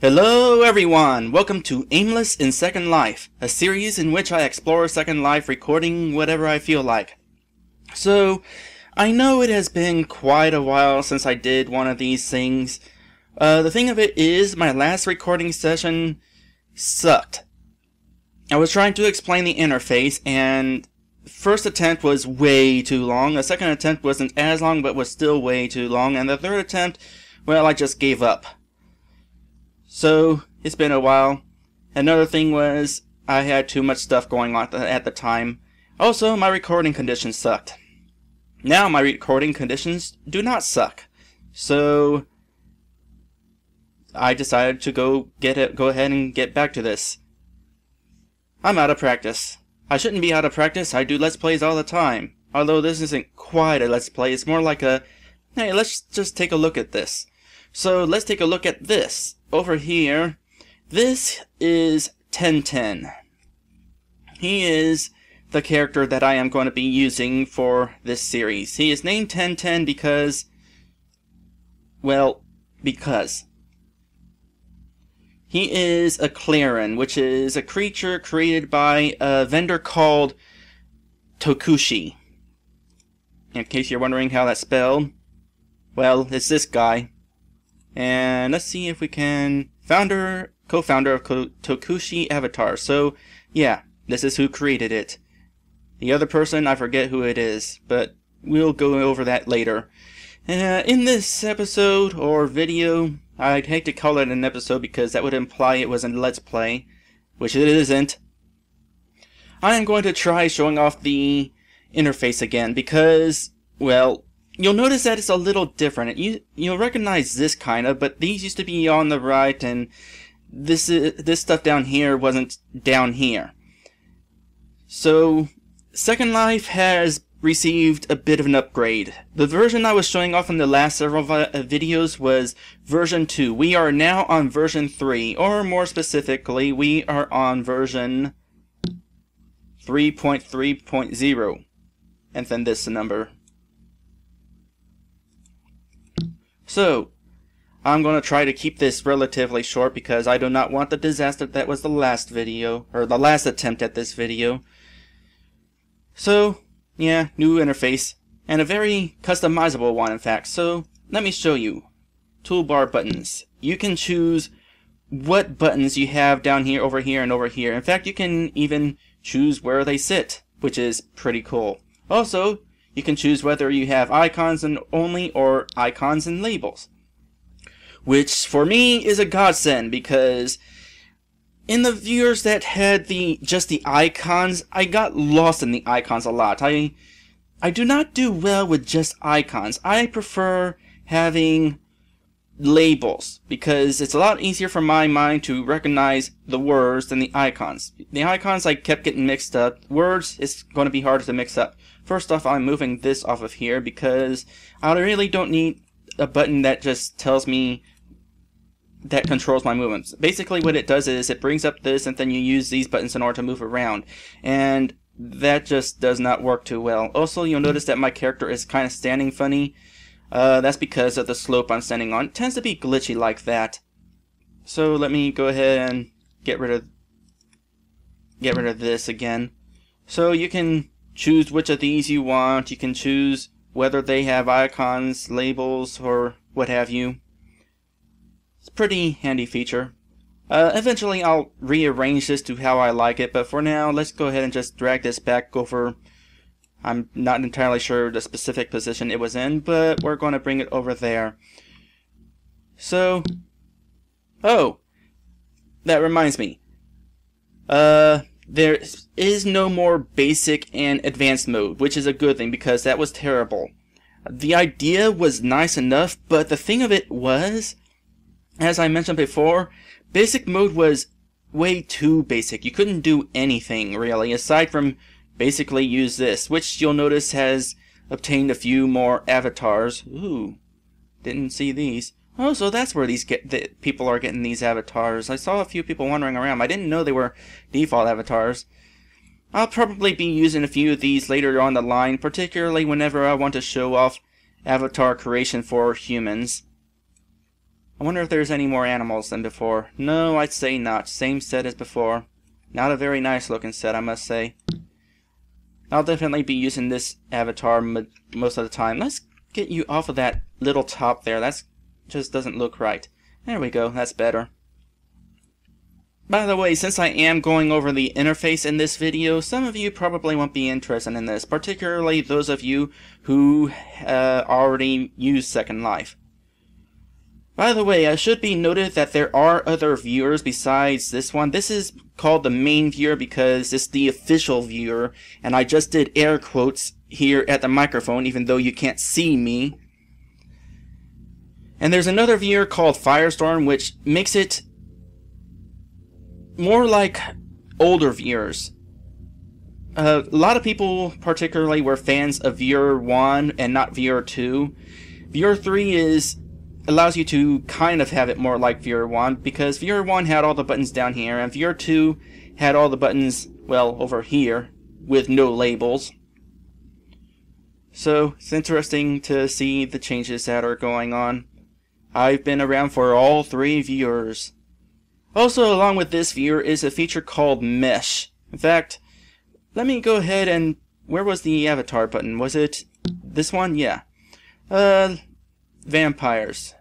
Hello everyone! Welcome to Aimless in Second Life, a series in which I explore Second Life recording whatever I feel like. So, I know it has been quite a while since I did one of these things. The thing of it is, my last recording session sucked. I was trying to explain the interface, and first attempt was way too long, the second attempt wasn't as long but was still way too long, and the third attempt, well, I just gave up. So, it's been a while. Another thing was, I had too much stuff going on at the time. Also, my recording conditions sucked. Now my recording conditions do not suck. So, I decided to go ahead and get back to this. I'm out of practice. I shouldn't be out of practice, I do Let's Plays all the time. Although this isn't quite a Let's Play, it's more like a, hey, let's just take a look at this. So, let's take a look at this. Over here, this is 1010. He is the character that I am going to be using for this series. He is named 1010 because, well, because. He is a Kl'erin, which is a creature created by a vendor called Tokushi. In case you're wondering how that's spelled, well, it's this guy. And let's see if we can... co-founder of Tokushi Avatar. So, yeah, this is who created it. The other person, I forget who it is, but we'll go over that later. In this episode, or video, I'd hate to call it an episode because that would imply it was a Let's Play, which it isn't. I am going to try showing off the interface again because, well, you'll notice that it's a little different. You'll recognize this kind of, but these used to be on the right, and this stuff down here wasn't down here. So, Second Life has received a bit of an upgrade. The version I was showing off in the last several videos was version 2. We are now on version 3, or more specifically, we are on version 3.3.0. And then this number. So, I'm going to try to keep this relatively short because I do not want the disaster that was the last video, or the last attempt at this video. So, yeah, new interface, and a very customizable one in fact. So, let me show you. Toolbar buttons. You can choose what buttons you have down here, over here, and over here. In fact, you can even choose where they sit, which is pretty cool. Also, you can choose whether you have icons and only or icons and labels. Which, for me, is a godsend because in the viewers that had just the icons, I got lost in the icons a lot. I do not do well with just icons. I prefer having labels because it's a lot easier for my mind to recognize the words than the icons. The icons I kept getting mixed up. Words, it's going to be harder to mix up. First off, I'm moving this off of here because I really don't need a button that just tells me that controls my movements. Basically what it does is it brings up this and then you use these buttons in order to move around. And that just does not work too well. Also, you'll notice that my character is kind of standing funny. That's because of the slope I'm standing on. It tends to be glitchy like that. So let me go ahead and get rid of this again. So you can choose which of these you want. You can choose whether they have icons, labels, or what have you. It's a pretty handy feature. Eventually I'll rearrange this to how I like it, but for now let's go ahead and just drag this back over. I'm not entirely sure the specific position it was in, but we're going to bring it over there. So, oh, that reminds me. There is no more basic and advanced mode, which is a good thing because that was terrible. The idea was nice enough, but the thing of it was, as I mentioned before, basic mode was way too basic. You couldn't do anything really aside from basically use this, which you'll notice has obtained a few more avatars. Ooh, didn't see these. Oh, so that's where the people are getting these avatars. I saw a few people wandering around. I didn't know they were default avatars. I'll probably be using a few of these later on the line, particularly whenever I want to show off avatar creation for humans. I wonder if there's any more animals than before. No, I'd say not. Same set as before. Not a very nice looking set, I must say. I'll definitely be using this avatar most of the time. Let's get you off of that little top there. That just doesn't look right. There we go. That's better. By the way, since I am going over the interface in this video, some of you probably won't be interested in this, particularly those of you who already use Second Life. By the way, it should be noted that there are other viewers besides this one. This is called the main viewer because it's the official viewer, and I just did air quotes here at the microphone even though you can't see me. And there's another viewer called Firestorm, which makes it more like older viewers. A lot of people particularly were fans of Viewer 1 and not Viewer 2. Viewer 3 allows you to kind of have it more like Viewer 1, because Viewer 1 had all the buttons down here, and Viewer 2 had all the buttons, well, over here, with no labels. So, it's interesting to see the changes that are going on. I've been around for all three viewers. Also, along with this viewer is a feature called Mesh. In fact, let me go ahead and... Where was the avatar button? Was it this one? Yeah. Vampires.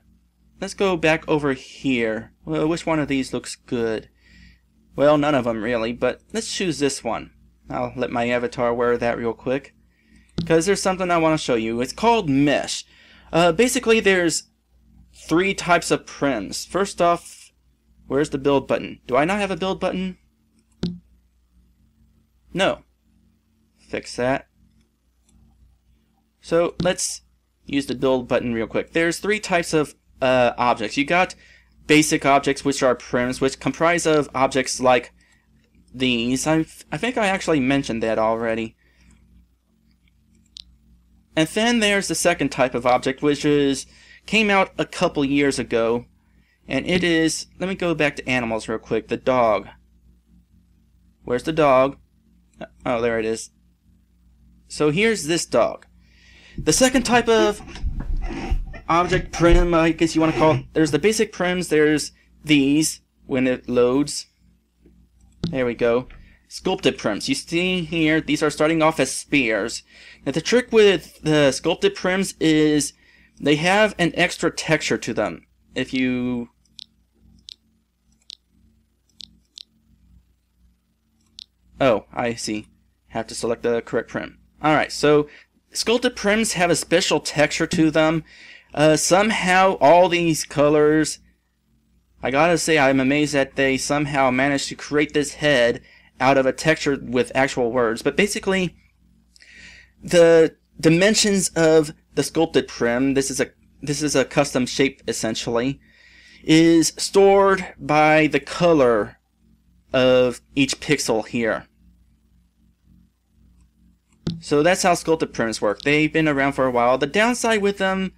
Let's go back over here. Well, which one of these looks good? Well, none of them really, but let's choose this one. I'll let my avatar wear that real quick, because there's something I want to show you. It's called Mesh. Basically, there's three types of prims. First off, where's the build button? Do I not have a build button? No. Fix that. So let's use the build button real quick. There's three types of objects. You got basic objects, which are prims, which comprise of objects like these. I think I actually mentioned that already. And then there's the second type of object, which came out a couple years ago, and it is, let me go back to animals real quick, the dog. Where's the dog? Oh, there it is. So here's this dog. The second type of object prim, I guess you want to call it, there's the basic prims, there's these, when it loads. There we go. Sculpted prims. You see here, these are starting off as spears. Now the trick with the sculpted prims is they have an extra texture to them. If you... Oh, I see. Have to select the correct prim. Alright, so sculpted prims have a special texture to them. Somehow all these colors, I gotta say I'm amazed that they somehow managed to create this head out of a texture with actual words. But basically, the dimensions of the sculpted prim, this is a custom shape essentially, is stored by the color of each pixel here. So that's how sculpted prims work. They've been around for a while. The downside with them,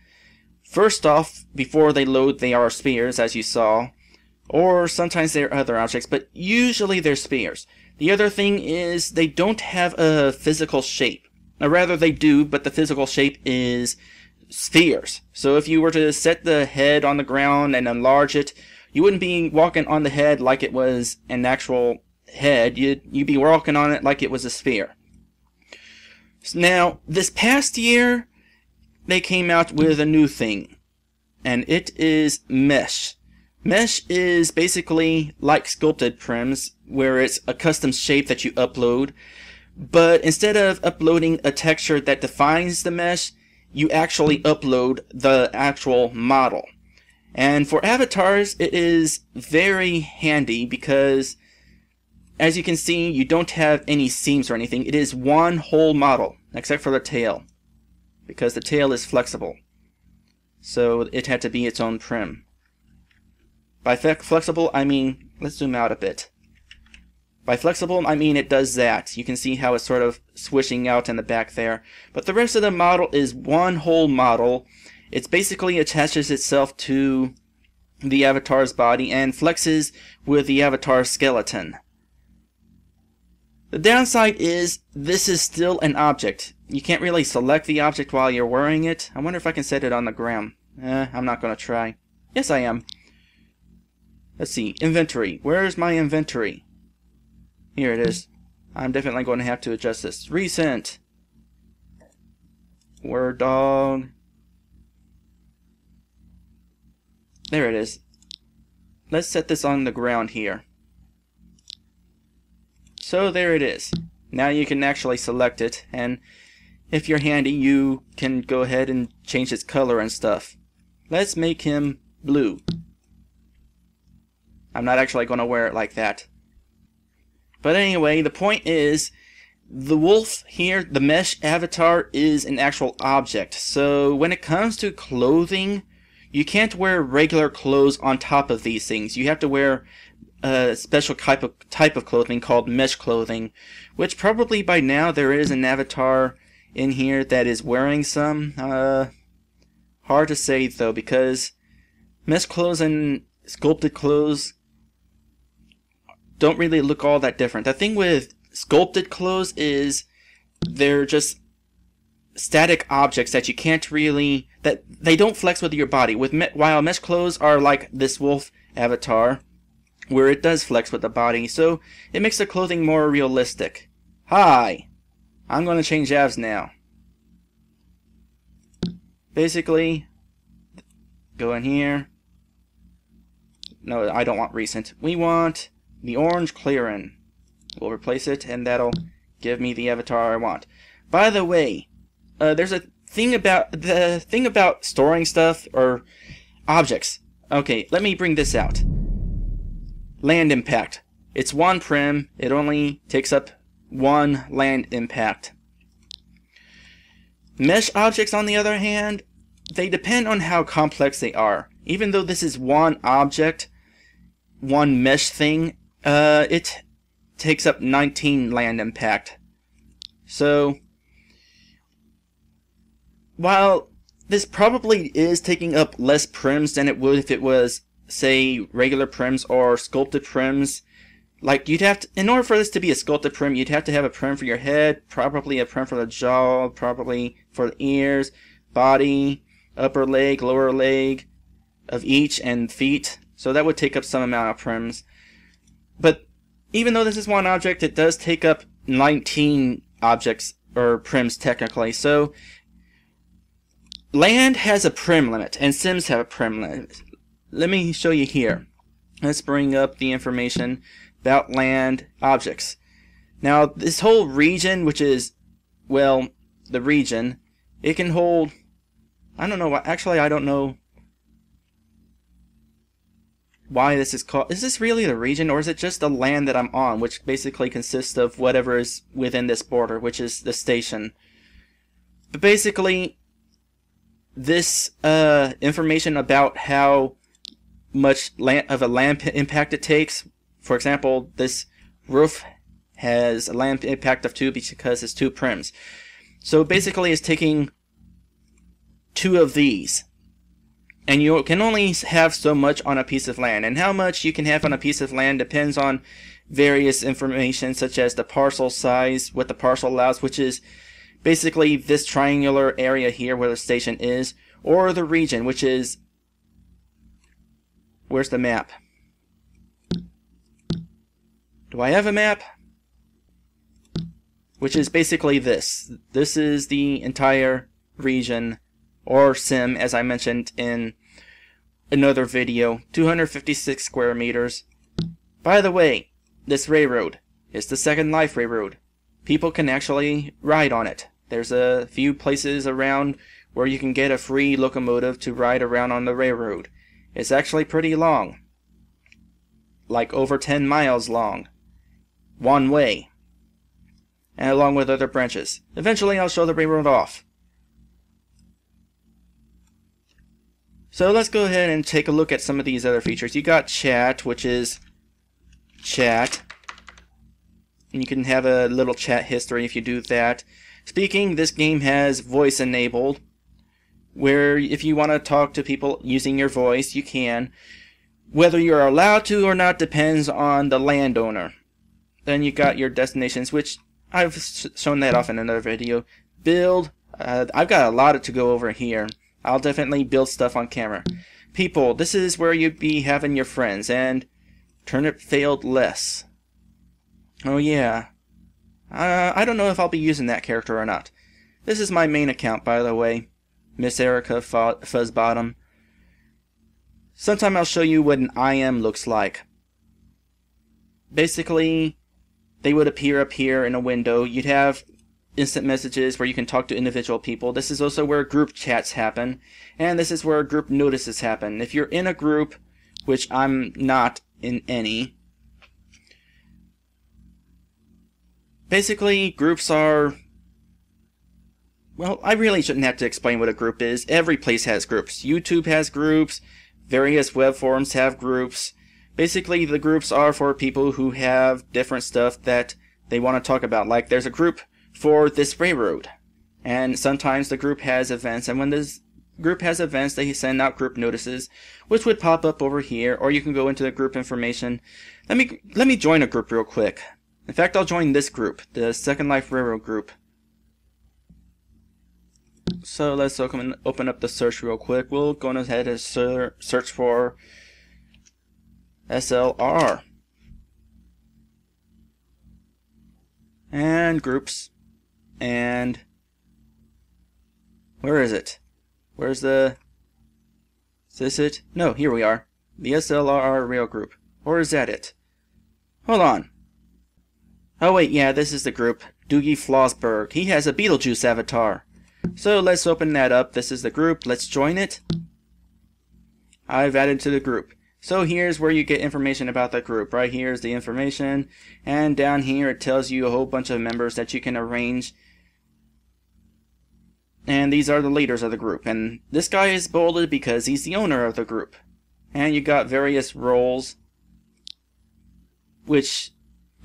first off, before they load, they are spears, as you saw. Or sometimes they're other objects, but usually they're spears. The other thing is they don't have a physical shape. Or rather, they do, but the physical shape is spheres. So if you were to set the head on the ground and enlarge it, you wouldn't be walking on the head like it was an actual head. You'd be walking on it like it was a sphere. Now, this past year, they came out with a new thing, and it is Mesh. Mesh is basically like sculpted prims, where it's a custom shape that you upload, but instead of uploading a texture that defines the mesh, you actually upload the actual model. And for avatars, it is very handy because, as you can see, you don't have any seams or anything. It is one whole model, except for the tail, because the tail is flexible. So it had to be its own prim. By flexible, I mean, let's zoom out a bit. By flexible, I mean it does that. You can see how it's sort of swishing out in the back there. But the rest of the model is one whole model. It basically attaches itself to the avatar's body and flexes with the avatar's skeleton. The downside is this is still an object. You can't really select the object while you're wearing it. I wonder if I can set it on the ground. I'm not going to try. Yes, I am. let's see, inventory. Where's my inventory? Here it is. I'm definitely going to have to adjust this. Recent. Word dog. There it is. Let's set this on the ground here. So there it is. Now you can actually select it, and if you're handy, you can go ahead and change its color and stuff. Let's make him blue. I'm not actually going to wear it like that. But anyway, the point is, the wolf here, the mesh avatar, is an actual object. So when it comes to clothing, you can't wear regular clothes on top of these things. You have to wear a special type of clothing called mesh clothing, which probably by now there is an avatar in here that is wearing some. Hard to say though, because mesh clothes and sculpted clothes don't really look all that different. The thing with sculpted clothes is they're just static objects that you can't really, that they don't flex with your body. While mesh clothes are like this wolf avatar, where it does flex with the body, so it makes the clothing more realistic. Hi! I'm going to change avs now. Basically, go in here. No, I don't want recent. We want the orange Kl'erin. We'll replace it, and that'll give me the avatar I want. By the way, there's a thing about storing stuff or objects. Okay, let me bring this out. Land impact. It's 1 prim. It only takes up 1 land impact. Mesh objects, on the other hand, they depend on how complex they are. Even though this is 1 object, 1 mesh thing, it takes up 19 land impact. So, while this probably is taking up less prims than it would if it was, say, regular prims or sculpted prims, like you'd have to, in order for this to be a sculpted prim, you'd have to have a prim for your head, probably a prim for the jaw, probably for the ears, body, upper leg, lower leg of each, and feet. So that would take up some amount of prims. But even though this is 1 object, it does take up 19 objects, or prims technically. So land has a prim limit, and sims have a prim limit. Let me show you here. Let's bring up the information about land objects. Now, this whole region, which is, well, the region, it can hold, I don't know, actually I don't know why this is called. Is this really the region, or is it just the land that I'm on, which basically consists of whatever is within this border, which is the station. But basically, this information about how much of a land impact it takes. For example, this roof has a land impact of 2 because it's 2 prims. So basically it's taking 2 of these. And you can only have so much on a piece of land. And how much you can have on a piece of land depends on various information, such as the parcel size, what the parcel allows, which is basically this triangular area here where the station is, or the region, which is, where's the map? Do I have a map? Which is basically this. This is the entire region, or sim, as I mentioned in another video. 256 square meters. By the way, this railroad is the Second Life railroad. People can actually ride on it. There's a few places around where you can get a free locomotive to ride around on the railroad. It's actually pretty long. Like over 10 miles long. One way. And along with other branches. Eventually I'll show the railroad off. So let's go ahead and take a look at some of these other features. You got chat, which is chat. And you can have a little chat history if you do that. Speaking, this game has voice enabled, where if you want to talk to people using your voice, you can. Whether you're allowed to or not depends on the landowner. Then you got your destinations, which I've shown that off in another video. Build. I've got a lot to go over here. I'll definitely build stuff on camera. People, this is where you'd be having your friends, and turnip failed less. Oh yeah. I don't know if I'll be using that character or not. This is my main account, by the way. Miss Erica Fuzzbottom. Sometime I'll show you what an IM looks like. Basically, they would appear up here in a window. You'd have instant messages where you can talk to individual people. This is also where group chats happen, and this is where group notices happen. If you're in a group, which I'm not in any, basically groups are, well, I really shouldn't have to explain what a group is. Every place has groups. YouTube has groups, various web forums have groups. Basically, the groups are for people who have different stuff that they want to talk about. Like, there's a group for this railroad, and sometimes the group has events, and when this group has events, they send out group notices, which would pop up over here, or you can go into the group information. Let me join a group real quick. In fact, I'll join this group, the Second Life Railroad group. So let's open up the search real quick. We'll go ahead and search for SLR. And groups. And where is it? Where's the... Is this it? No, here we are. The SLR rail group. Or is that it? Hold on. Oh wait, yeah, this is the group. Doogie Flossberg. He has a Beetlejuice avatar. So let's open that up. This is the group. Let's join it. I've added to the group. So here's where you get information about the group. Right here is the information. And down here it tells you a whole bunch of members that you can arrange. And these are the leaders of the group. And this guy is bolded because he's the owner of the group. And you got various roles, which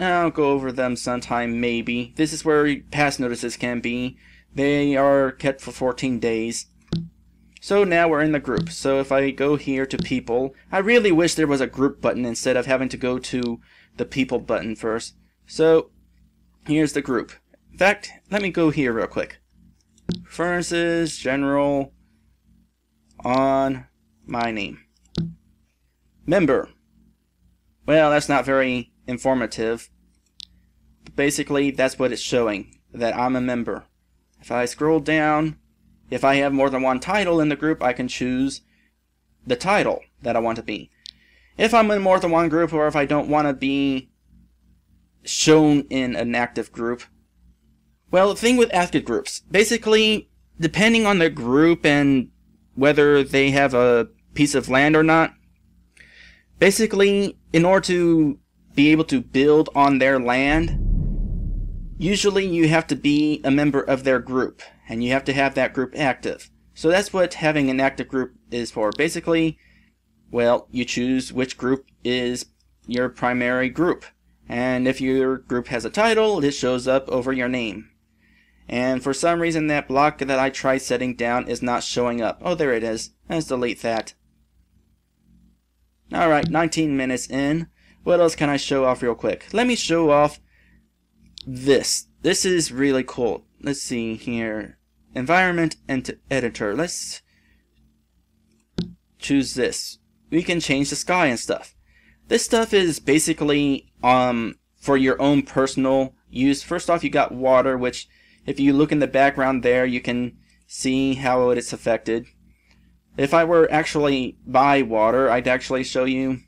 I'll go over them sometime, maybe. This is where pass notices can be. They are kept for 14 days. So now we're in the group. So if I go here to people, I really wish there was a group button instead of having to go to the people button first. So here's the group. In fact, let me go here real quick. Furnaces, general, on my name. Member. Well, that's not very informative. But basically, that's what it's showing, that I'm a member. If I scroll down, if I have more than one title in the group, I can choose the title that I want to be. If I'm in more than one group, or if I don't want to be shown in an active group, well, the thing with active groups, basically, depending on the group and whether they have a piece of land or not, basically, in order to be able to build on their land, usually you have to be a member of their group, and you have to have that group active. So that's what having an active group is for. Basically, well, you choose which group is your primary group. And if your group has a title, it shows up over your name. And for some reason that block that I tried setting down is not showing up. Oh, there it is. Let's delete that. Alright, 19 minutes in. What else can I show off real quick? Let me show off this. This is really cool. Let's see here. Environment and editor. Let's choose this. We can change the sky and stuff. This stuff is basically for your own personal use. First off, you got water, which if you look in the background there, you can see how it's affected. If I were actually by water, I'd actually show you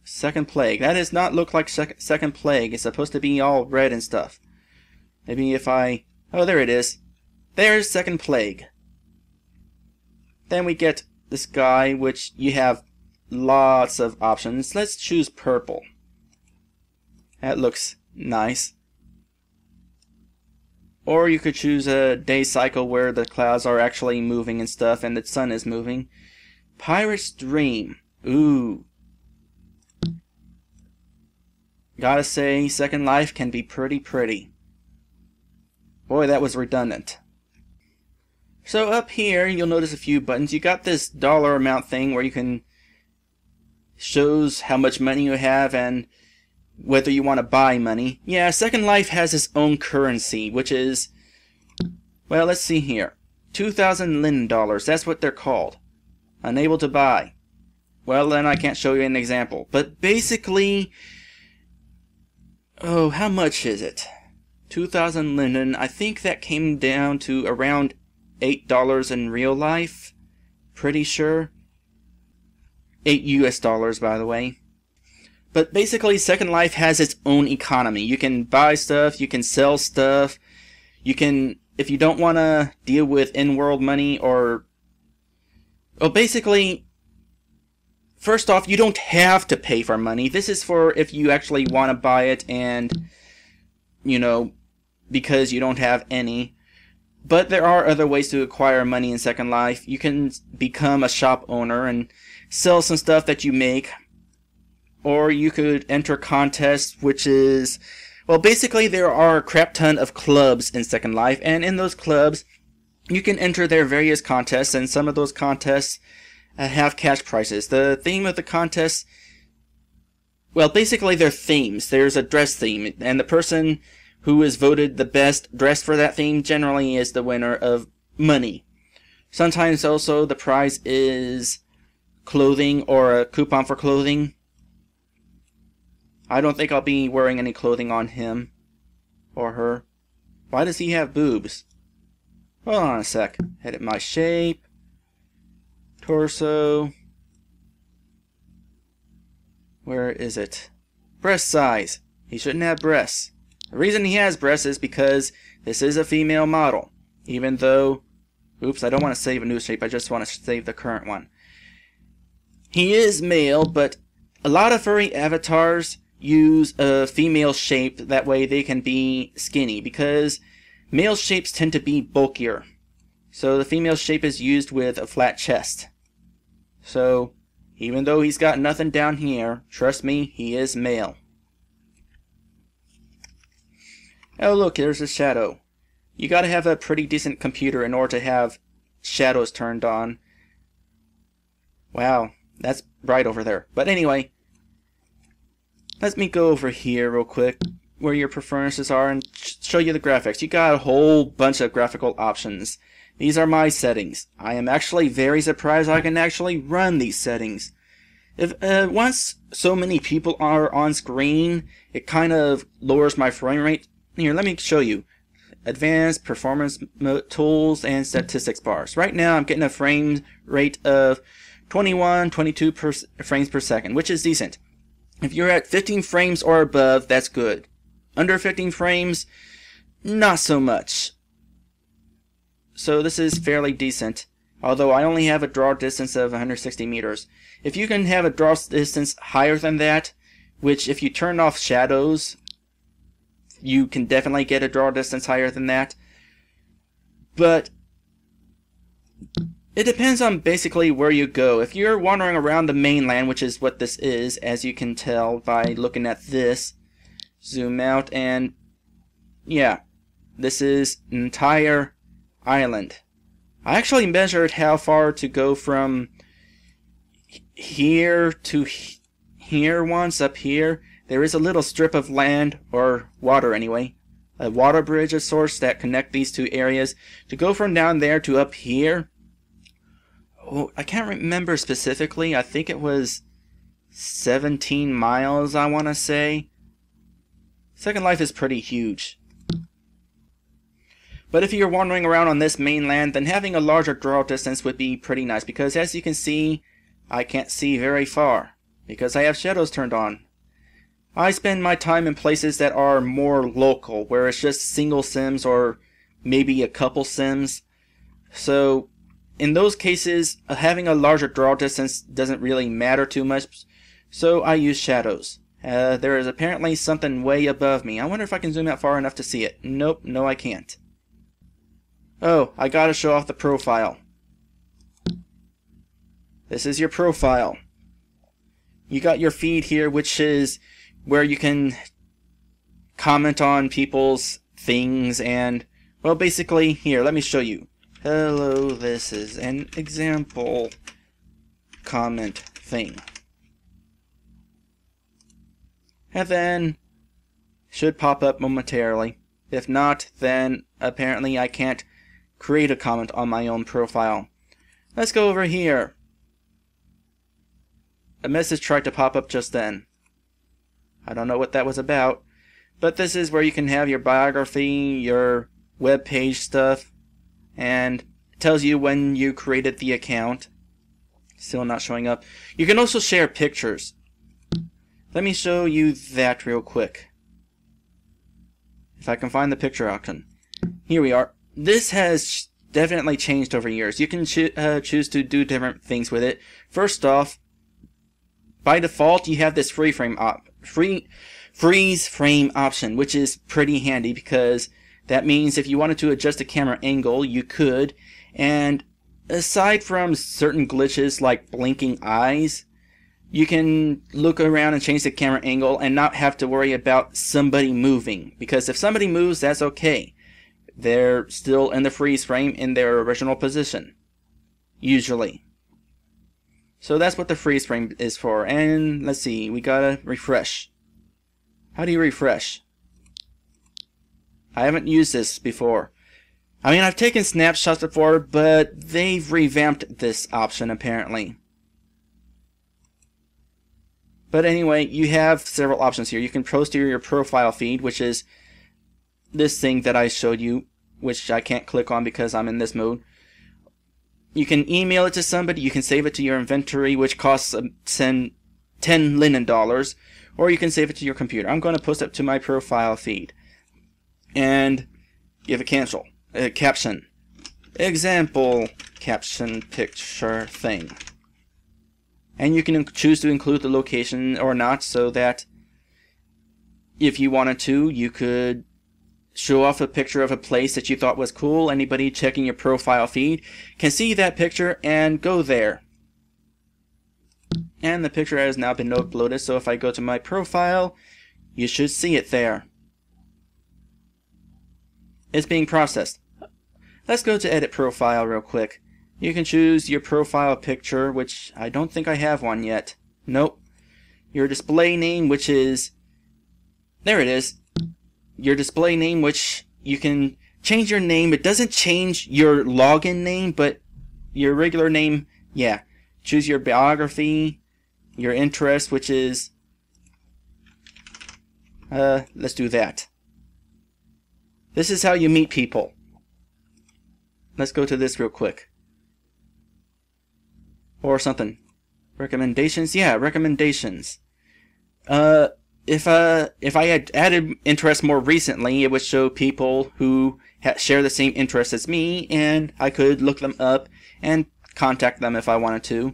Second Plague. That does not look like Second Plague. It's supposed to be all red and stuff. Maybe if I... Oh, there it is. There's Second Plague. Then we get the sky, which you have lots of options. Let's choose purple. That looks nice. Or you could choose a day cycle where the clouds are actually moving and stuff and the sun is moving. Pirate's Dream. Ooh. Gotta say, Second Life can be pretty. Boy, that was redundant. So up here, you'll notice a few buttons. You got this dollar amount thing where you can... shows how much money you have and whether you want to buy money. Yeah, Second Life has its own currency, which is... Well, let's see here. 2,000 Linden dollars. That's what they're called. Unable to buy. Well, then I can't show you an example. But basically, oh, how much is it? 2,000 linen. I think that came down to around $8 in real life. Pretty sure. $8 US, by the way. But basically, Second Life has its own economy. You can buy stuff, you can sell stuff, you can, if you don't want to deal with in-world money or... Well, basically, first off, you don't have to pay for money. This is for if you actually want to buy it and, you know, because you don't have any. But there are other ways to acquire money in Second Life. You can become a shop owner and sell some stuff that you make. Or you could enter contests, which is... Well, basically, there are a crap ton of clubs in Second Life, and in those clubs, you can enter their various contests, and some of those contests have cash prizes. The theme of the contests... Well, basically, they're themes. There's a dress theme, and the person who is voted the best dressed for that theme generally is the winner of money. Sometimes also the prize is clothing or a coupon for clothing. I don't think I'll be wearing any clothing on him or her. Why does he have boobs? Hold on a sec. Edit my shape. Torso. Where is it? Breast size. He shouldn't have breasts. The reason he has breasts is because this is a female model. Even though... Oops, I don't want to save a new shape. I just want to save the current one. He is male, but a lot of furry avatars use a female shape. That way they can be skinny, because male shapes tend to be bulkier. So the female shape is used with a flat chest. So even though he's got nothing down here, trust me, he is male. Oh look, there's a shadow. You gotta have a pretty decent computer in order to have shadows turned on. Wow, that's bright over there. But anyway, let me go over here real quick where your preferences are and show you the graphics. You got a whole bunch of graphical options. These are my settings. I am actually very surprised I can actually run these settings. If once so many people are on screen, it kind of lowers my frame rate. Here, let me show you. Advanced performance tools and statistics bars. Right now I'm getting a frame rate of 21, 22 frames per second, which is decent. If you're at 15 frames or above, that's good. Under 15 frames, not so much. So this is fairly decent, although I only have a draw distance of 160 meters. If you can have a draw distance higher than that, which if you turn off shadows, you can definitely get a draw distance higher than that. But it depends on basically where you go. If you're wandering around the mainland, which is what this is, as you can tell by looking at this, zoom out, and yeah, this is an entire island. I actually measured how far to go from here to here once, up here. There is a little strip of land, or water anyway, a water bridge of sorts that connect these two areas. To go from down there to up here, oh, I can't remember specifically. I think it was 17 miles, I want to say. Second Life is pretty huge. But if you're wandering around on this mainland, then having a larger draw distance would be pretty nice, because as you can see, I can't see very far, because I have shadows turned on. I spend my time in places that are more local, where it's just single sims or maybe a couple sims. So in those cases, having a larger draw distance doesn't really matter too much, so I use shadows. There is apparently something way above me. I wonder if I can zoom out far enough to see it. Nope, no I can't. Oh, I gotta show off the profile. This is your profile. You got your feed here, which is where you can comment on people's things and, well, basically, here, let me show you. Hello, this is an example comment thing. And then, should pop up momentarily. If not, then apparently I can't create a comment on my own profile. Let's go over here. a message tried to pop up just then. I don't know what that was about, but this is where you can have your biography, your web page stuff, and it tells you when you created the account. Still not showing up. You can also share pictures. Let me show you that real quick. If I can find the picture option. Here we are. This has definitely changed over years. You can choose to do different things with it. First off, by default, you have this freeze frame option, which is pretty handy because that means if you wanted to adjust the camera angle, you could. And aside from certain glitches like blinking eyes, you can look around and change the camera angle and not have to worry about somebody moving. Because if somebody moves, that's okay. They're still in the freeze frame in their original position. Usually. So that's what the freeze frame is for. And let's see, we gotta refresh. How do you refresh? I haven't used this before. I mean, I've taken snapshots before, but they've revamped this option apparently. But anyway, you have several options here. You can post to your profile feed, which is this thing that I showed you, which I can't click on because I'm in this mode. You can email it to somebody. You can save it to your inventory, which costs $10 linen, or you can save it to your computer. I'm going to post it to my profile feed and give a caption. Example caption picture thing. And you can choose to include the location or not, so that if you wanted to, you could show off a picture of a place that you thought was cool. Anybody checking your profile feed can see that picture and go there. And the picture has now been uploaded, so if I go to my profile, you should see it there. It's being processed. Let's go to edit profile real quick. You can choose your profile picture, which I don't think I have one yet. Nope. Your display name, which is... There it is. Your display name, which you can change your name. It doesn't change your login name, but your regular name, yeah. Choose your biography, your interest, which is... let's do that. This is how you meet people. Let's go to this real quick. Or something. Recommendations? Yeah, recommendations. If I had added interest more recently, it would show people who share the same interests as me, and I could look them up and contact them if I wanted to.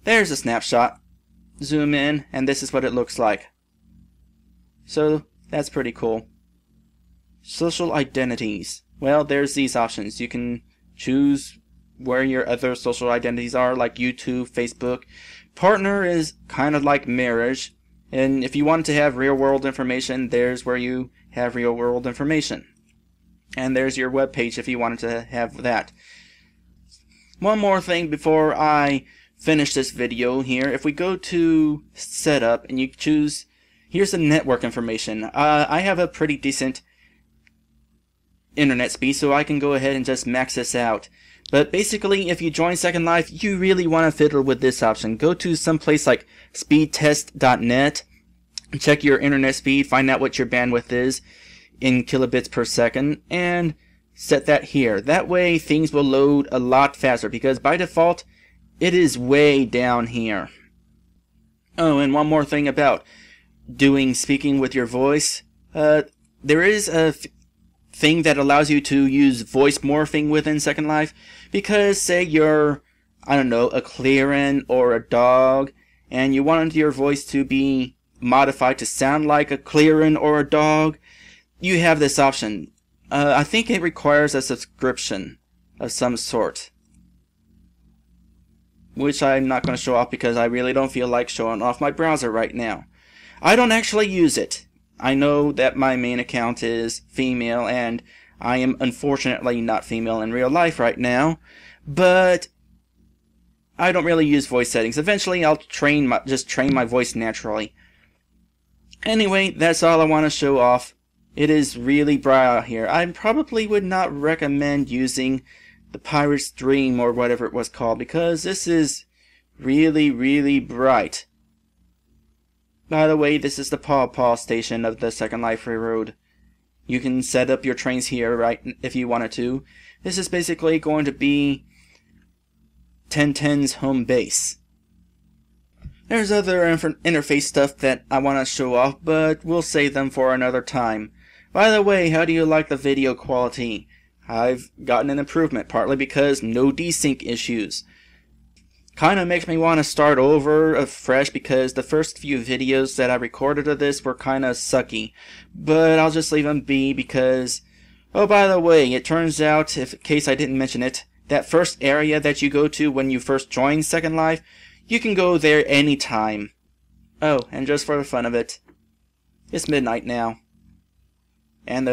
There's a snapshot. Zoom in, and this is what it looks like. So, that's pretty cool. Social identities. Well, there's these options. You can choose where your other social identities are, like YouTube, Facebook. Partner is kind of like marriage, and if you want to have real-world information, there's where you have real-world information. And there's your web page if you wanted to have that. One more thing before I finish this video here. If we go to setup and you choose, here's the network information. I have a pretty decent internet speed, so I can go ahead and just max this out. But basically, if you join Second Life, you really want to fiddle with this option. Go to some place like speedtest.net, check your internet speed, find out what your bandwidth is in kilobits per second, and set that here. That way, things will load a lot faster, because by default, it is way down here. Oh, and one more thing about speaking with your voice. There is a thing that allows you to use voice morphing within Second Life, because say you're, I don't know, a Kl'erin or a dog, and you wanted your voice to be modified to sound like a Kl'erin or a dog, you have this option. I think it requires a subscription of some sort, which I'm not going to show off because I really don't feel like showing off my browser right now. I don't actually use it. I know that my main account is female, and I am unfortunately not female in real life right now, but I don't really use voice settings. Eventually I'll just train my voice naturally. Anyway, that's all I want to show off. It is really bright out here. I probably would not recommend using the Pirate's Dream or whatever it was called, because this is really, really bright. By the way, this is the Paw Paw station of the Second Life Railroad. You can set up your trains here, right, if you wanted to. This is basically going to be 1010's home base. There's other interface stuff that I want to show off, but we'll save them for another time. By the way, how do you like the video quality? I've gotten an improvement, partly because no desync issues. Kinda makes me want to start over afresh because the first few videos that I recorded of this were kinda sucky. But I'll just leave them be because... Oh, by the way, it turns out, in case I didn't mention it, that first area that you go to when you first join Second Life, you can go there anytime. Oh, and just for the fun of it, it's midnight now. And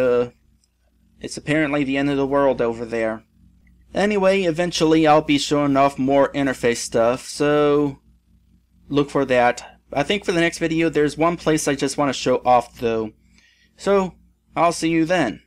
it's apparently the end of the world over there. Anyway, eventually I'll be showing off more interface stuff, so look for that. I think for the next video there's one place I just want to show off though. So, I'll see you then.